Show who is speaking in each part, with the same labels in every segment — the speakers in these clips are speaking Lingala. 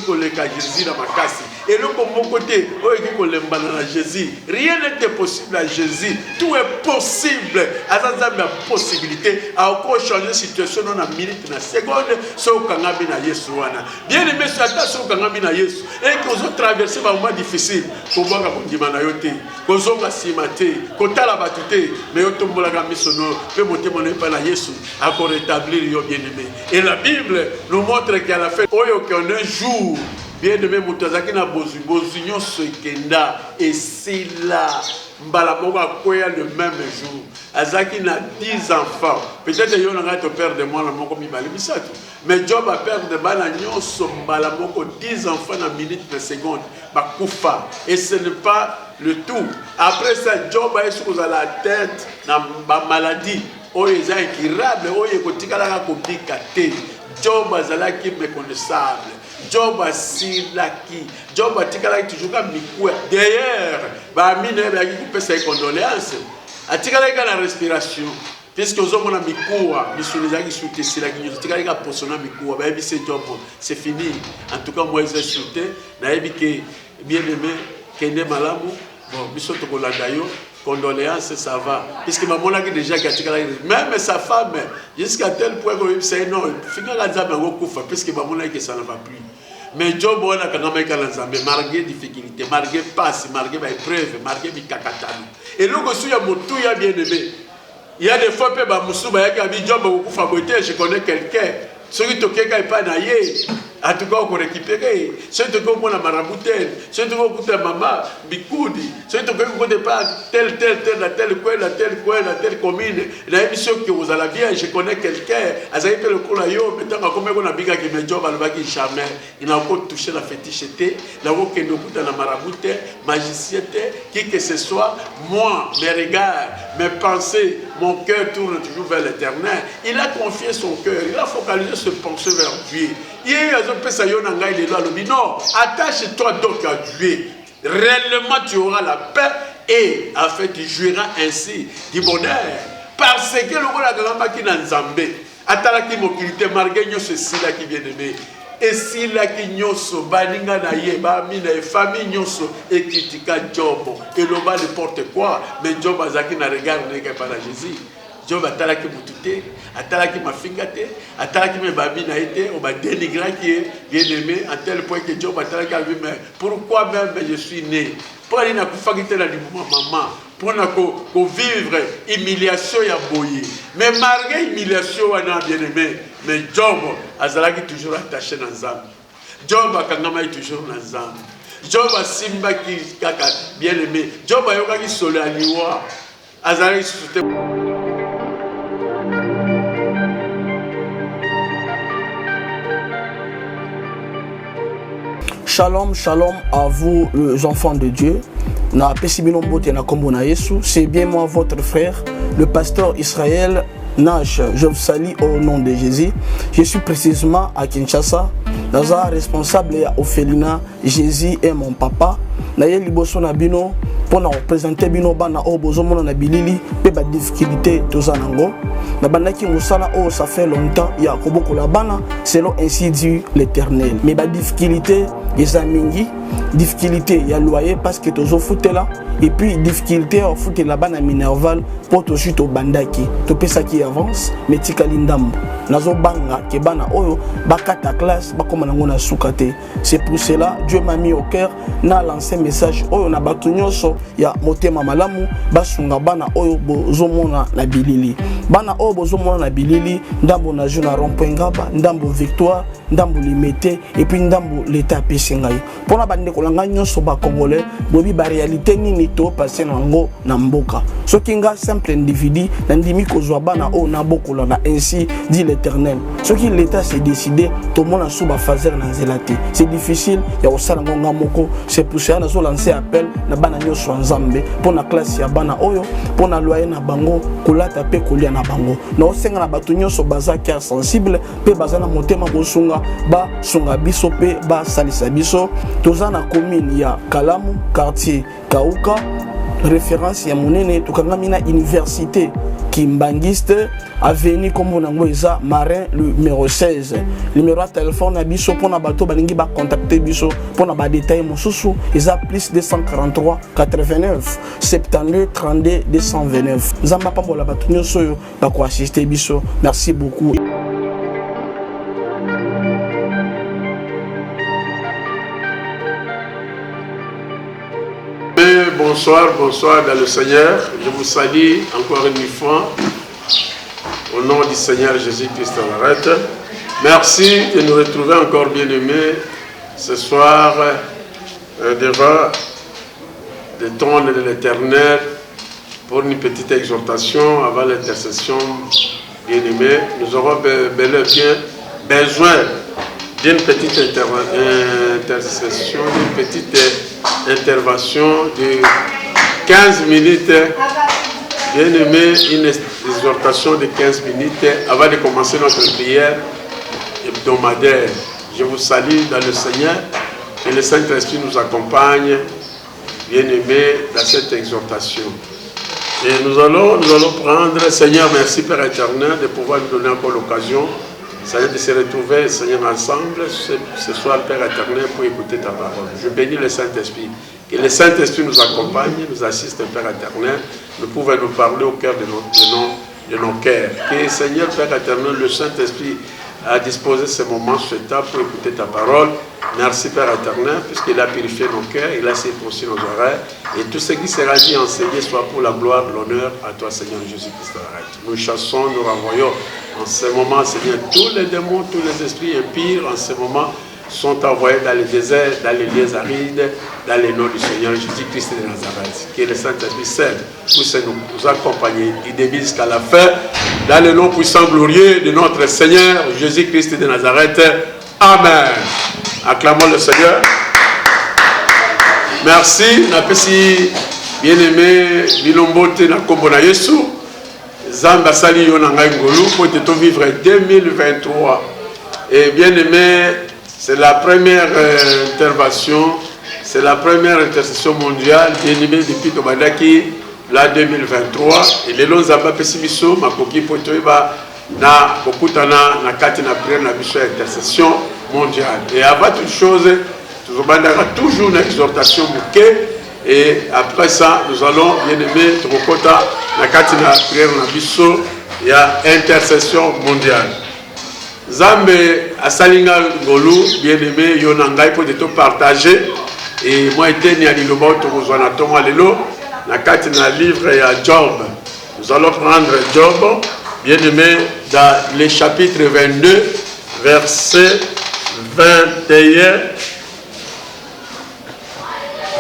Speaker 1: koleka Jésus na makasi. Et le bon côté, oyoki kolembana na Jésus. Rien n'était possible à Jésus. Tout est possible. Azaza la possibilité à encore changer situation dans la minute na seconde so kangabi na Yesu wana. Bien aimé sur ta so kangabi na Yesu. Et que vous traversez un moment difficile. Ko banga kondima na yote. Ko zonga simate, ko tala batute, mais otombola ga misono, peut monter mon pas na Yesu, à rétablir yo bien aimé. Et la Bible nous montre qu'à la fin oyo qu'on un jour bien aimé mutazaki na bozuño sekenda et c'est là mbala moko akoya le même jour. Azaki na 10 enfants. Peut-être yo na to père de moi na moko mibali bisato. Mais Job a père de bana nyonso mbala moko 10 enfants na minute per seconde bakufa. Et ce n'est pas le tout. Après ça Job a sur la tête na maladie. Oyo eza incurable, oyo ekotikala ko bikate. Job azalaki méconnaissable. Job asilaki. Job atikalaki toujours comme mikwe. D'ailleurs, ba mine ba ki couper ses condoléances. Atikalaki la respiration. Puisque aux hommes on a mikwa, misulizaki souté silaki, atikalaki ka posona mikwa, ba ebi c'est Job, c'est fini. En tout cas moi j'ai souté, na ebi que bien aimé kende malamu, bon biso to kolanda yo. Condoléances, ça va. Puisque maman a déjà même sa femme, jusqu'à tel point que c'est non, puisque maman a dit que ça ne va plus. Mais Job, on a quand même malgré difficulté, malgré passe, malgré épreuve, malgré kakatani. Et là, il y a mon bien aimé. Il y a des fois, je connais quelqu'un. Ceux qui toquent pas naïe, en tout cas on récupérer. Ceux qui toquent la maraboutel, ceux qui toquent la maman, bikoudi, ceux qui toquent pas tel commune. La émission que vous allez bien, je connais quelqu'un. Azaï fait le coup là yo, maintenant comme on a biga qui me job à jamais. Il n'a pas touché la féticheté, la voix qui nous coûte la maraboutel, magiciété, qui que ce soit. Moi, mes regards, mes pensées, mon cœur tourne toujours vers l'Éternel. Il a confié son cœur, il a focalisé se pencher vers Dieu. Non, attache-toi donc à Dieu. Réellement, tu auras la paix et en fait, tu jouiras ainsi du bonheur. Parce que le roi de la qui n'a zambé, atalaki mobilité, marguerite, ceci là qui vient d'aimer. Et si la qui nyoso, baninga na ye, ba mina e famille nyoso, et critica Job, et l'on va n'importe quoi, mais Job azaki na regarde n'est pas la Jésus. Job atalaki mutute, atalaki mafingate, atalaki me babi na été, on va dénigrer qui est bien aimé, à tel point que Job atalaki a vu, mais pourquoi même je suis né? Pourquoi il n'a pas fait la maman? Pour qu'on vivre humiliation ya boye. Mais malgré humiliation, on a bien aimé. Mais Job, azalaki toujours attaché dans l'âme. Job a kangama toujours dans l'âme. Job a simba qui kaka bien aimé. Job a yoka qui solo aliwa. Azalaki soute.
Speaker 2: Shalom, shalom à vous les enfants de Dieu. C'est bien moi votre frère, le pasteur Israël Nash. Je vous salue au nom de Jésus. Je suis précisément à Kinshasa. Naza responsable à Ophelina. Jésus est mon papa. Naye liboso na bino pour représenter bino bana o bozomona na bilili pe ba difficulté tozanango. Na bandaki musala o ça fait longtemps ya koboko la bana selon ainsi dit l'Éternel. Mais ba difficulté ezamingi, difficulté ya loyer parce que tozo foutela et puis difficulté au foute la bana minerval pour to suite au bandaki to pesa qui avance mais tikali ndambo nazo banga ke bana oyo bakata classe bakoma nango na sukate. C'est pour cela Dieu m'a mis au cœur na lancé message oyo na batu nyonso ya motema malamu basunga bana oyo bozomona na bilili bana oyo bozomona na bilili ndambo na juna rond-point ngaba ndambo victoire ndambo limité et puis ndambo l'état pesingai pona bande kolanga nyonso ba congolais bobi ba réalité nini to passer nango na mboka soki nga simple individu na ndimi kozwa bana oyo na bokola na ainsi dit l'Éternel soki l'état s'est décidé to mona suba fazer na zelate c'est difficile ya osala ngonga moko. C'est pour ça nazo lancer appel na bana nyonso nzambe pona classe ya bana oyo pona loyer na bango kolata pe kolia na bango na osenga na batu nyonso baza cœur sensible pe baza na motema bosunga ba sunga biso pe ba salisa biso toza na commune ya Kalamu quartier Kauka référence ya monene tukangami na université Kimbangiste avenue comme on a Marin numéro 16. Numéro de téléphone à biso pour na bateau balingi ba contacter biso pour na ba détail mosusu isa plus 243 89 72 32 229. Nzamba pa bola bato nyonso yo ba ko assister biso. Merci beaucoup.
Speaker 1: Bonsoir, bonsoir dans le Seigneur. Je vous salue encore une fois au nom du Seigneur Jésus-Christ de Nazareth. Merci de nous retrouver encore bien-aimés ce soir devant le trône de l'Éternel pour une petite exhortation avant l'intercession. Bien-aimés, nous aurons bel et bien besoin d'une petite intercession, d'une petite intervention de 15 minutes. Bien-aimé, une exhortation de 15 minutes avant de commencer notre prière hebdomadaire. Je vous salue dans le Seigneur, que le Saint-Esprit nous accompagne, bien-aimé, dans cette exhortation. Et nous allons prendre, Seigneur, merci Père éternel, de pouvoir nous donner encore l'occasion, Seigneur, de se retrouver, Seigneur, ensemble ce soir, Père éternel, pour écouter ta parole. Je bénis le Saint-Esprit. Que le Saint-Esprit nous accompagne, nous assiste, Père éternel. Nous pouvons nous parler au cœur de nos cœurs. Que, Seigneur, Père éternel, le Saint-Esprit a disposé ce moment, ce temps pour écouter ta parole. Merci, Père éternel, puisqu'il a purifié nos cœurs, il a circoncis nos oreilles. Et tout ce qui sera dit, enseigné, soit pour la gloire, l'honneur à toi, Seigneur Jésus-Christ. Nous chassons, nous renvoyons en ce moment, Seigneur, tous les démons, tous les esprits impurs, en ce moment, sont envoyés dans les déserts, dans les lieux arides, dans les noms du Seigneur Jésus-Christ de Nazareth. Que le Saint-Esprit seul puisse nous accompagner du début jusqu'à la fin, dans le nom puissant glorieux de notre Seigneur Jésus-Christ de Nazareth. Amen. Acclamons le Seigneur. Merci. Napesi bien-aimé Bilombote na Kombona Yesu. Zamba sali yo na ngai ngolu pour te vivre 2023. Et bien-aimé, c'est la première intervention, c'est la première intercession mondiale bien-aimé depuis Tobadaki la 2023. Et les longs zamba pesibiso makoki pour toiba na kokutana na kati na prière na biso intercession mondiale. Et avant toute chose, nous avons toujours une exhortation bouquet. Et après ça, nous allons, bien-aimé, Trokota, la kati na prière na biso, il y a intercession mondiale. Zambe asalinga ngolu, bien-aimé, yonangai pour te partager. Et moi, j'étais né à l'Iloba, Torozwana Tonga Lelo, na kati na livre à Job. Nous allons prendre Job, bien-aimé, dans le chapitre 22, verset 21.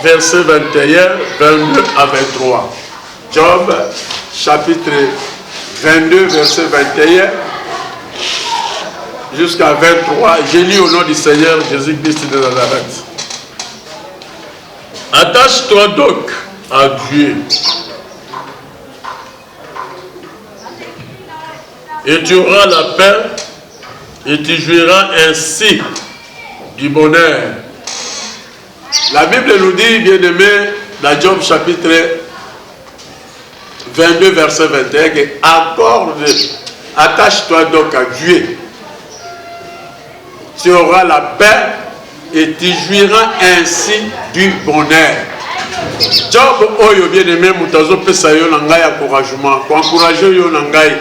Speaker 1: Verset 21, 22 à 23. Job, chapitre 22, verset 21 jusqu'à 23. J'ai lu au nom du Seigneur Jésus-Christ de Nazareth. Attache-toi donc à Dieu et tu auras la paix et tu jouiras ainsi du bonheur. La Bible nous dit, bien-aimé, dans Job chapitre 22, verset 21, que attache-toi donc à Dieu. Tu auras la paix et tu jouiras ainsi du bonheur. Job, oyo bien-aimé, mutazo pesa yo nangai encouragement, pour encourager yo nangai,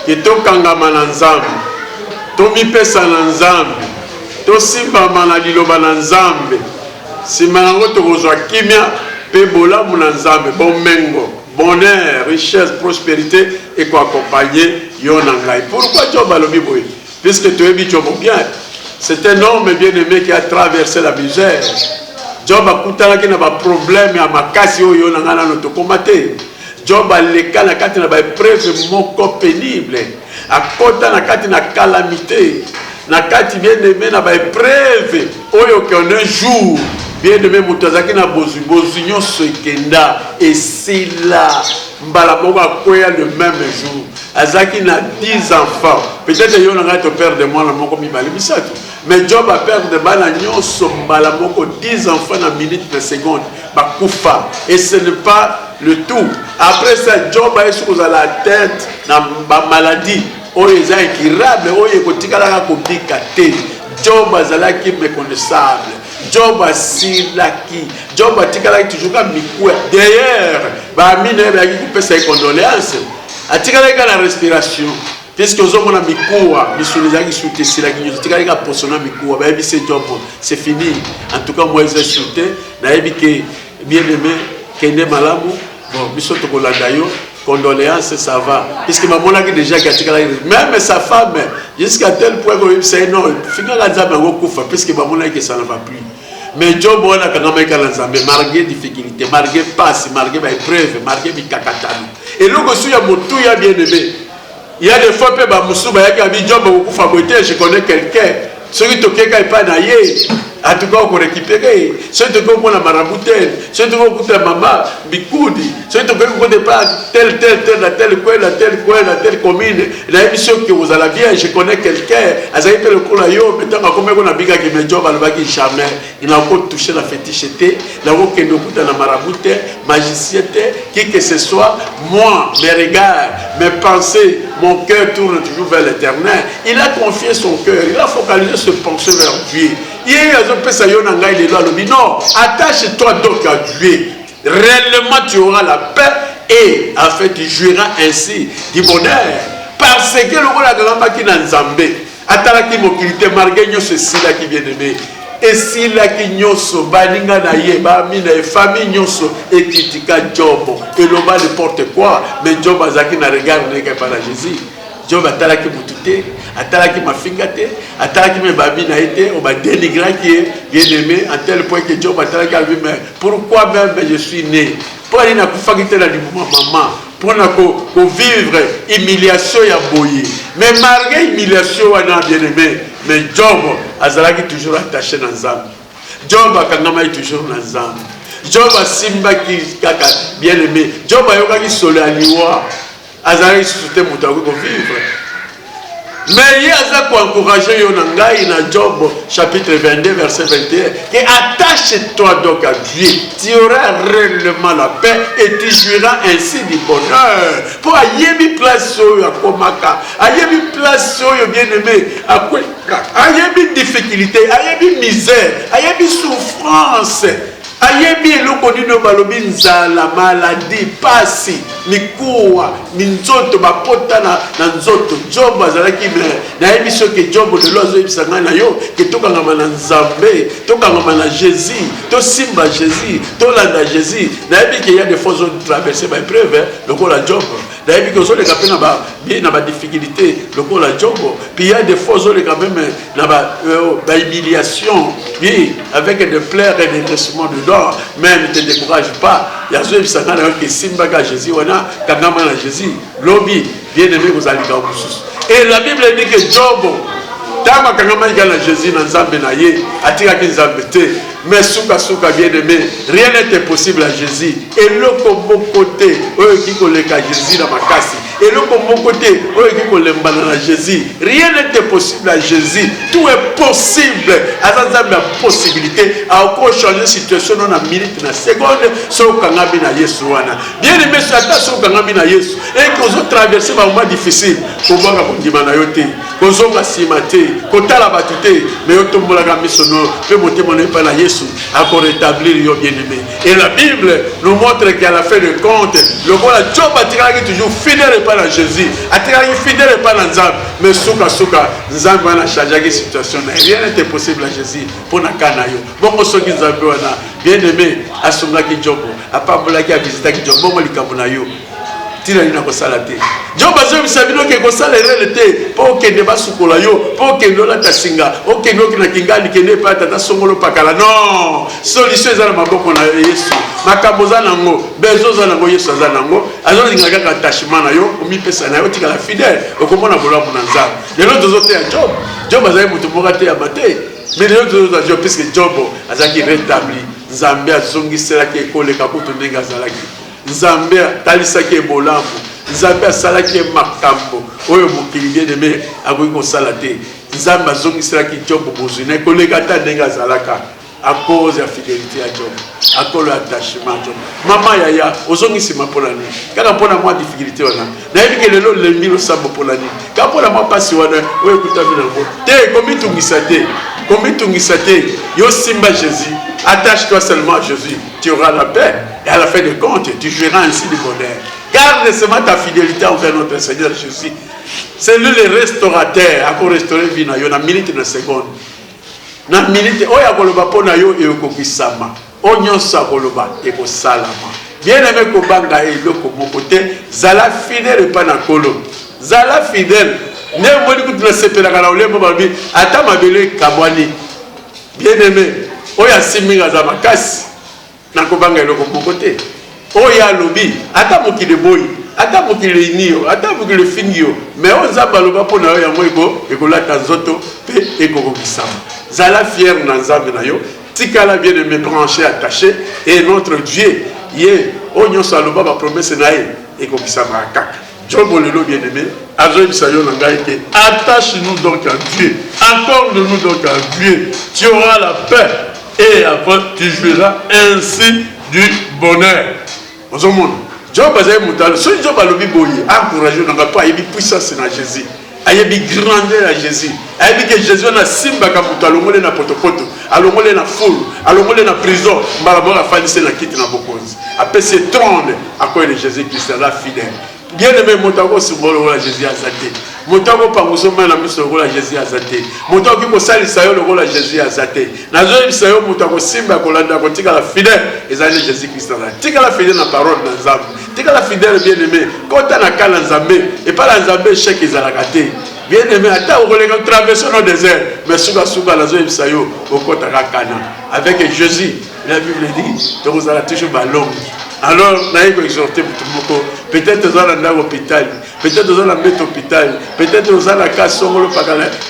Speaker 1: que to kangama na nzambe, to mi pesa na nzambe, to simba na liloba na nzambe. Si manango tokozwa kimia pe bolamu na nzambe bomengo bonheur richesse prospérité et quoi accompagner yo na ngai. Pourquoi Job alobi boye? Puisque tu es Job bien, c'est un homme bien-aimé qui a traversé la misère. Job a kutalaki na ba problème ya makasi oyo na ngana no tokomate. Job a leka na kati na ba épreuve moko pénible, a kota na kati na calamité, na kati bien-aimé na ba épreuve oyo que un jour bien-aimé mutazaki na bozinyo sekenda et c'est là mbala moko akoya le même jour azaki na 10 enfants. Peut-être yo na ngato père de moi na moko mibali bisato, mais Job a père de bana nyonso mbala moko 10 enfants na minute na seconde. bakufa. Et ce n'est pas le tout. Après ça, Job a eu la tête dans la maladie. Oh, ils sont incurables. Oh, ils ont compliqué. Job a été méconnaissable. Job a silaki. Job a été toujours comme Mikou. D'ailleurs, Bamine a coupé ses condoléances. A été la respiration. Puisque nous avons Mikou, nous avons sauté silaki. Nous avons été positionnés Mikou. C'est fini. En tout cas, moi, j'ai sauté. Naïbi bien aimé, Kende Malamu. Bon, nous sommes au Landayo. Condoléances, ça va. Puisque maman a déjà même sa femme, jusqu'à tel point que c'est non, puisque maman a que ça ne va plus. Mais Job on a quand même malgré difficulté, malgré passe, malgré épreuve, malgré kakatano. Et là aussi il y a mon tout, il y a bien aimé. Il y a des fois que Job je connais quelqu'un. Ceux qui toquent pas naïe. En tout cas, on récupérer. Ceux qui ont la maraboutel, ceux qui ont la maman, Bikoudi, ceux qui ont pas tel commune. La émission que vous allez bien, je connais quelqu'un, à Zaïpe le Koulayo, maintenant, comme on a biga qui me job, jamais. Il a encore touché la féticheté, il a encore la maraboutel, magicien, qui que ce soit, moi, mes regards, mes pensées, mon cœur tourne toujours vers l'éternel. Il a confié son cœur, il a focalisé ses pensées vers Dieu. Non, attache-toi donc à Dieu. Réellement, tu auras la paix et en fait, tu jouiras ainsi du bonheur. Parce que le rôle de la qui n'a Zambé, Atalaki Mokilité, Marguerite, c'est celui qui vient d'aimer. Et si la qui nyoso, Baninga Naye, Bamina, famille nyoso, et critica Job, et l'on va n'importe quoi, mais Job Azaki n'a regardé pas la Jésus. Job a talaki mutute, a talaki mafingate, a talaki me babi na été, on va dénigrer qui est bien aimé, à tel point que Job a talaki à lui, mais pourquoi même je suis né? Pour aller na kufakite la mouvement maman, pour vivre humiliation et boyer. Mais malgré humiliation, on a bien aimé, mais Job a toujours attaché dans Zam. Job a kangama toujours dans Zam. Job a simba qui bien aimé. Job a yoga qui sole à liwa. Azari soutien moutakou pour vivre. Mais il y a quoi encourager Yonangai dans Job chapitre 22 verset 21 que attache-toi donc à Dieu, tu auras réellement la paix et tu jouiras ainsi du bonheur. Pour ayébi place à Komaka, ayébi place bien aimé, ayébi difficulté, ayébi misère, ayébi souffrance. Ayebi eloko nino balobi nzala maladie pasi mikuwa minzoto bapota na nzoto. Job azalaki na yebi soki Job de lozo ebisanga na yo ke tokangama na Nzambe, tokangama na Jésus, to simba Jésus, to landa Jésus. Na yebi ke ya des fois on traverser ba épreuve lokola Job. Na yebi ke so le kapena ba bien na ba difficulté lokola Job. Puis il y a des fois on le quand même na ba humiliation, oui, avec des pleurs et des détestements de mais ne te décourage pas. Il y a ceux qui sont qui Simbaga Jésus, on a Kangama Jésus, Lobby, bien aimé vous allez dans vous. Et la Bible dit que Job, Tama Kangama Jésus dans Zambenaye, Atira Kinzambete, mais Souka bien aimé, rien n'était possible à Jésus. Et le comme côté, qui collègue à Jésus dans ma casse. Et le comme côté, qui collègue à Jésus. Rien n'était possible à Jésus. Tout est possible. À la possibilité, à encore changer de situation dans la minute, dans la seconde, sur Kangabi na Yesu. Bien aimé, c'est sur Kangabi na Yesu. Et qu'on a traversé un moment difficile. Qu'on va à yote, qu'on a simate, qu'on a la batute, mais on tombe la gamme sur nous, peut monter mon épée à Yesu, à rétablir yo bien aimé. Et la Bible nous montre qu'à la fin de compte, le roi Job a tiré toujours fidèle par Jésus, a tiré fidèle par Nzambe, mais souka, Nzambe a changé la situation. Rien n'était possible à Jésus pour Nakanayo. Bon, on se dit bien aimé, à son qui Job, à part qui a visité Job, bon, on l'a tira ina ko salate Job azo bisabino ke ko salere te po ke ne basukola yo po ke ndola tasinga o ke no kina kingali ke ne pa tata songolo pakala non solution ezala maboko na Yesu makambo za nango bezo za nango Yesu za nango azo linga kaka attachement na yo omi pesa na yo tikala fidèle okomona bolamu na Nzambe lelo tozote ya Job azali mutu mokate ya mate mais lelo tozote Job puisque Job azaki rétabli Nzambe azongisela ke koleka kutu ndenge azalaki Nzambe talisaki ebolamu Nzambe asalaki makambo oyo mokili bien aimé akoki kosala te Nzambe azongiselaki Job bozwi na koleka ta ndenge azalaka à cause de la fidélité à Job, à cause de l'attachement à Job. Maman Yaya, ozongi ma pour l'année. Quand on a moins de difficulté, on a. D'ailleurs, que le lot le mille sambo pour l'année. Quand on a moins passé, on a. Oui, écoute, combien tu m'isate, combien tu m'isate, yo simba Jésus, attache-toi seulement à Jésus, tu auras la paix. Et à la fin de compte, tu jouiras ainsi du bonheur. Garde seulement ta fidélité envers notre Seigneur Jésus. C'est lui le restaurateur. À restaurer vie na yo na minute na seconde. Na minute oya koloba pona yo e okokisama. Onyosa koloba e ko salama. Bien aimé ko banga e loko mokote zala fidèle pa na kolo. Zala fidèle. Ne moni ku na sepela kana olembo babi ata mabele kabwani. Bien aimé oya siminga za makasi na ko banga e loko mokote. Oya lobi ata mokile boyi. Ata mokile inio, ata mokile fingio, mais on zabaloba pona yo yango eko lata nzoto pe eko kokisama. Zala fier na nzambe na yo, tikala bien de me brancher attaché et notre Dieu, yé, onyo saloba ba promesse na ye eko kisama kaka. Job lelo bien aimé, azo bisayo na ngai ke attache-nous donc à Dieu. Accorde-nous donc à Dieu. Tu auras la paix et après tu jouiras ainsi du bonheur. Au monde. Job a dit, si Job a le biboye, encouragez, on n'a pas eu puissance à Jésus. Il y a eu grandeur à Jésus. Il y a eu que Jésus a simba kaputo, alongole na potopoto, alongole na foule, alongole na prison, malabo la famille c'est la quitte na bokozi. Après c'est trône à quoi est Jésus Christ là fidèle. Bien aimé motako simbolo la Jésus azate. Motako pangosoma na miso la Jésus azate. Motako ko salisa yo la Jésus azate. Nazo bisayo motako simba kolanda ko tika la fidèle ezali Jésus Christ là. Tika la fidèle na parole na nzambe. Tika la fidèle bien aimé. Kota na kala nzambe et pas la nzambe chèque ezalakate. Bien aimé ata o kolenga traverser le désert mais suka nazo bisayo okota kana. Avec Jésus, la Bible dit, tu auras toujours ballon. Alors, nous exhorter pour tout le monde. Peut-être que vous allez à l'hôpital, peut-être que vous allez à l'hôpital, peut-être que vous allez à la case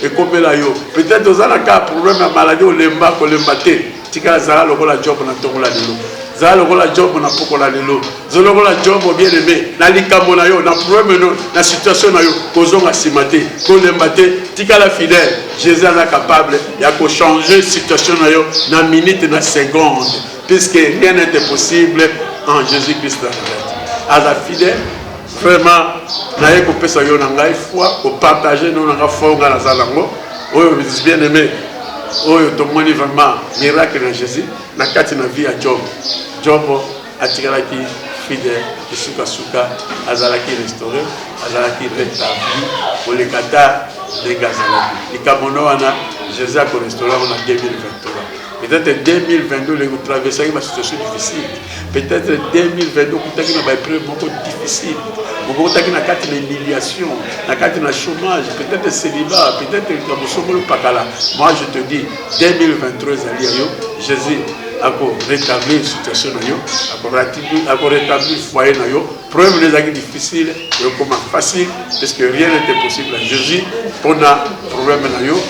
Speaker 1: et comme là, peut-être que vous allez à un problème de maladie ou lemba, ou lembaté. Tu as un job dans ton lalo. Zala lokola job na poko la lelo. Zala lokola job bien aimé. Na likambo na yo, na problème na situation na yo, kozonga simate, ko lembate, tika la fidèle. Jésus est capable ya ko changer situation na yo na minute na seconde, puisque rien n'est impossible en Jésus-Christ de Nazareth. À la fidèle, vraiment na ye ko pesa yo na ngai foi, ko partager nous na foi nga la zalango. Oh bien aimé. Oh, tu moni vraiment miracle de Jésus. Na kati na vie à Job. Job a tiré qui fidèle, suka suka, azalaki restauré, azalaki rétabli pour les kata de Gazalaki. Les Kamonoana, Jésus a restauré en 2023. Peut-être 2022, les traverser une situation difficile. Peut-être 2022, vous avez une épreuve beaucoup difficile. Vous avez une humiliation, un chômage, peut-être célibat, peut-être que vous avez pakala. Moi, je te dis, 2023, Jésus a rétabli une situation, a rétabli le foyer. Problème des actes difficiles, comment facile, parce que rien n'était possible à Jésus. Pour un problème,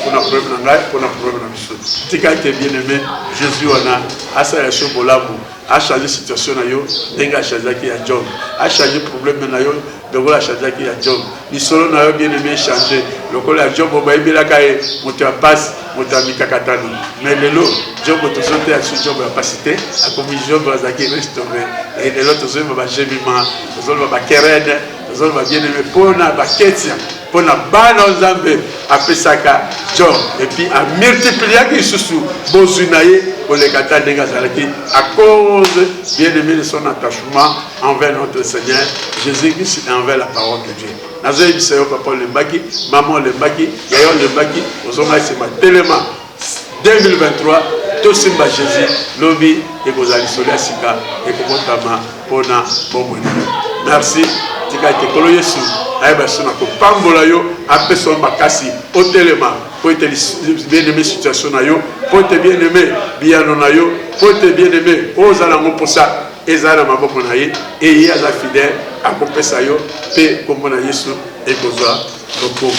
Speaker 1: pour un problème, pour un problème. Si tu es bien aimé, Jésus a changé la situation, il a changé la job, a changé le problème, il a changé la job. Les solos n'ont bien aimé changer. Le job, il a passe, mais le lot, job, tout ça, ce job a passé, a commis job, il a restauré. Et les autres, ils ont changé. Ils ont bien aimé pour la quête. Pour la bonne Zambé, après ça, Job, et puis à multiplier qui sous Bozunaye pour les Kata de Gazalaki, à cause bien aimé de son attachement envers notre Seigneur Jésus-Christ et envers la parole de Dieu. Nazoï Bissayo, papa Lembaki, maman Lembaki, Yayo Lembaki, aux hommes, c'est ma téléma 2023, tout Simba Jésus, Lobby, et Gozali Solia Sika, et Komotama, Pona, Bomoni. Merci. Tika te kolo Yesu ayeba sona ko pambola yo ape so makasi otelema po te bien aimé situation na yo po te bien aimé biano na yo po te bien aimé ozala ngo posa ezala maboko na ye et ye aza fidèle akopesa yo pe kombo na Yesu e kozwa loko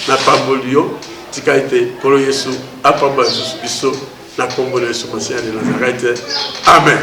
Speaker 1: na pamboli yo tika te kolo Yesu apambola biso na kombo na Yesu Masiya de Nazareth. Amen.